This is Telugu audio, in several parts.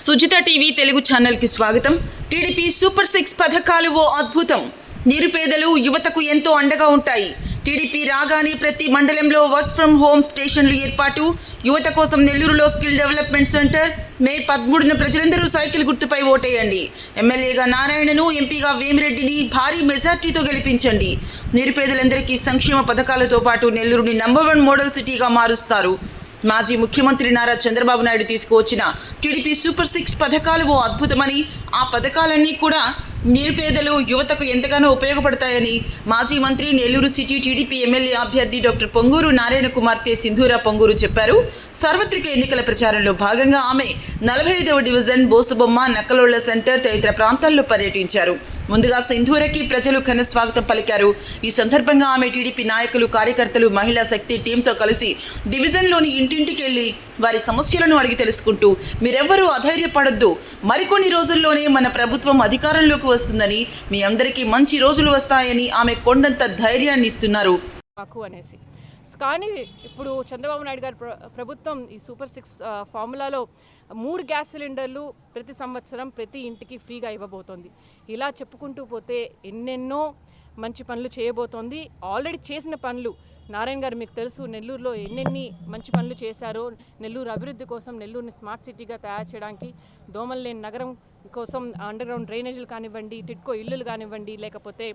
సుజిత టీవీ తెలుగు ఛానల్కి స్వాగతం. టీడీపీ సూపర్ 6 పథకాలు ఓ అద్భుతం. నిరుపేదలు యువతకు ఎంతో అండగా ఉంటాయి. టీడీపీ రాగానే ప్రతి మండలంలో వర్క్ ఫ్రం హోమ్ స్టేషన్లు ఏర్పాటు. యువత కోసం నెల్లూరులో స్కిల్ డెవలప్మెంట్ సెంటర్. మే 13న ప్రజలందరూ సైకిల్ గుర్తుపై ఓటేయండి. ఎమ్మెల్యేగా నారాయణను, ఎంపీగా వేమిరెడ్డిని భారీ మెజార్టీతో గెలిపించండి. నిరుపేదలందరికీ సంక్షేమ పథకాలతో పాటు నెల్లూరుని నంబర్ 1 మోడల్ సిటీగా మారుస్తారు. మాజీ ముఖ్యమంత్రి నారా చంద్రబాబు నాయుడు తీసుకువచ్చిన టీడీపీ సూపర్ 6 పథకాలు ఓ అద్భుతమని, ఆ పథకాలన్నీ కూడా నిరుపేదలు యువతకు ఎంతగానో ఉపయోగపడతాయని మాజీ మంత్రి, నెల్లూరు సిటీ టీడీపీ ఎమ్మెల్యే అభ్యర్థి డాక్టర్ పొంగూరు నారాయణ కుమార్తె సింధూర పొంగూరు చెప్పారు. సార్వత్రిక ఎన్నికల ప్రచారంలో భాగంగా ఆమె 45వ డివిజన్, బోసుబొమ్మ, నక్కలోళ్ల సెంటర్ తదితర ప్రాంతాల్లో పర్యటించారు. ముందుగా సింధూరకి ప్రజలు ఘన స్వాగతం పలికారు. ఈ సందర్భంగా ఆమె టీడీపీ నాయకులు, కార్యకర్తలు, మహిళా శక్తి టీంతో కలిసి డివిజన్లోని ఇంటింటికి వెళ్లి వారి సమస్యలను అడిగి తెలుసుకుంటూ, మీరెవ్వరూ అధైర్యపడొద్దు, మరికొన్ని రోజుల్లోనే మన ప్రభుత్వం అధికారంలోకి వస్తుందని, మీ అందరికీ మంచి రోజులు వస్తాయని ఆమె కొండంత ధైర్యాన్ని ఇస్తున్నారు. కానీ ఇప్పుడు చంద్రబాబు నాయుడు గారి ప్రభుత్వం ఈ సూపర్ 6 ఫార్ములాలో 3 గ్యాస్ సిలిండర్లు ప్రతి సంవత్సరం ప్రతి ఇంటికి ఫ్రీగా ఇవ్వబోతోంది. ఇలా చెప్పుకుంటూ పోతే ఎన్నెన్నో మంచి పనులు చేయబోతోంది. ఆల్రెడీ చేసిన పనులు నారాయణ గారు మీకు తెలుసు, నెల్లూరులో ఎన్నెన్ని మంచి పనులు చేశారో. నెల్లూరు అభివృద్ధి కోసం, నెల్లూరుని స్మార్ట్ సిటీగా తయారు చేయడానికి, దోమలు లేని నగరం కోసం అండర్ గ్రౌండ్ డ్రైనేజీలు కానివ్వండి, టిట్కో ఇల్లులు కానివ్వండి, లేకపోతే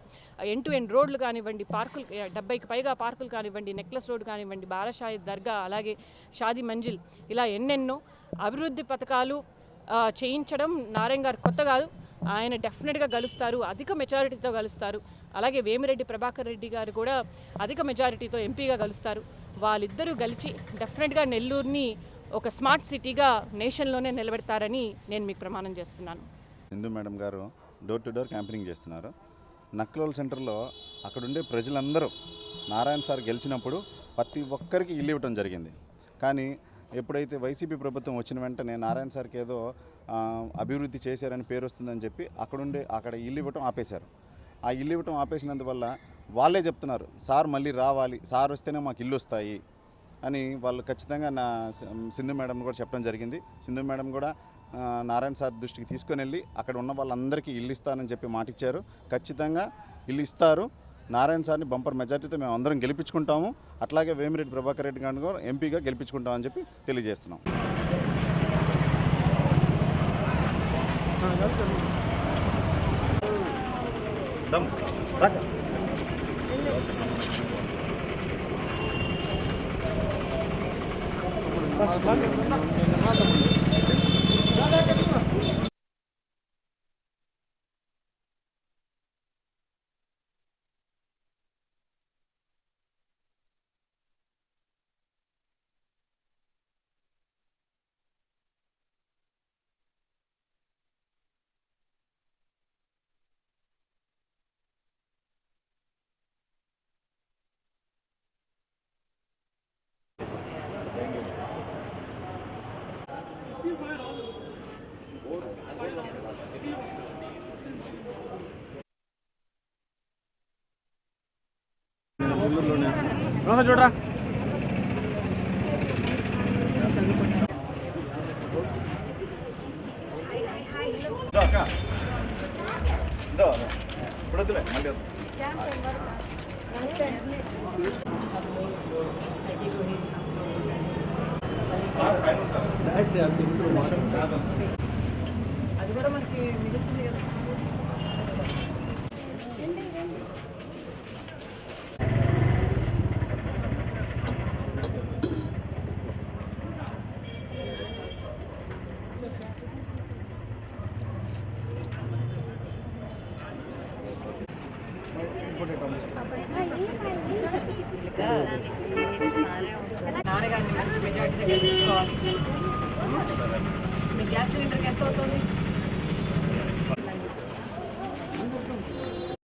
ఎండ్ రోడ్లు కానివ్వండి, పార్కులు 70కి పైగా పార్కులు కానివ్వండి, నెక్లెస్ రోడ్ కానివ్వండి, బారాషాయి దర్గా, అలాగే షాదీ మంజిల్, ఇలా ఎన్నెన్నో అభివృద్ధి పథకాలు చేయించడం నారాయణ గారు కొత్త కాదు. ఆయన డెఫినెట్గా గెలుస్తారు, అధిక మెజారిటీతో గెలుస్తారు. అలాగే వేమిరెడ్డి ప్రభాకర్ రెడ్డి గారు కూడా అధిక మెజారిటీతో ఎంపీగా గెలుస్తారు. వాళ్ళిద్దరూ గెలిచి డెఫినెట్గా నెల్లూరుని ఒక స్మార్ట్ సిటీగా నేషన్లోనే నిలబెడతారని నేను మీకు ప్రమాణం చేస్తున్నాను. సింధు మేడం గారు డోర్ టు డోర్ క్యాంపెయినింగ్ చేస్తున్నారు. నక్కలోల్ సెంటర్లో అక్కడుండే ప్రజలందరూ నారాయణ సార్ గెలిచినప్పుడు ప్రతి ఒక్కరికి ఇల్లు ఇవ్వడం జరిగింది. కానీ ఎప్పుడైతే వైసీపీ ప్రభుత్వం వచ్చిన వెంటనే నారాయణ సార్కి ఏదో అభివృద్ధి చేశారని పేరు వస్తుందని చెప్పి అక్కడ ఇల్లు ఇవ్వటం ఆపేశారు. ఆ ఇల్లు ఇవ్వటం ఆపేసినందువల్ల వాళ్ళే చెప్తున్నారు, సార్ మళ్ళీ రావాలి, సార్ వస్తేనే మాకు ఇల్లు వస్తాయి అని వాళ్ళు ఖచ్చితంగా సింధు మేడం కూడా చెప్పడం జరిగింది. సింధు మేడం కూడా నారాయణ సార్ దృష్టికి తీసుకొని వెళ్ళి అక్కడ ఉన్న వాళ్ళందరికీ ఇల్లు ఇస్తానని చెప్పి మాట ఇచ్చారు. ఖచ్చితంగా ఇల్లు ఇస్తారు. నారాయణ సార్ని బంపర్ మెజార్టీతో మేము అందరం గెలిపించుకుంటాము. అట్లాగే వేమిరెడ్డి ప్రభాకర్ రెడ్డి గారిని కూడా ఎంపీగా గెలిపించుకుంటామని చెప్పి తెలియజేస్తున్నాం. చూడరా అది కూడా మనకి మిగులుతుంది కదా. నాన్నగారిని మంచి మెజార్టీగా గెలుచుకోవాలి. మీ గ్యాస్ సిలిండర్కి ఎంత అవుతుంది?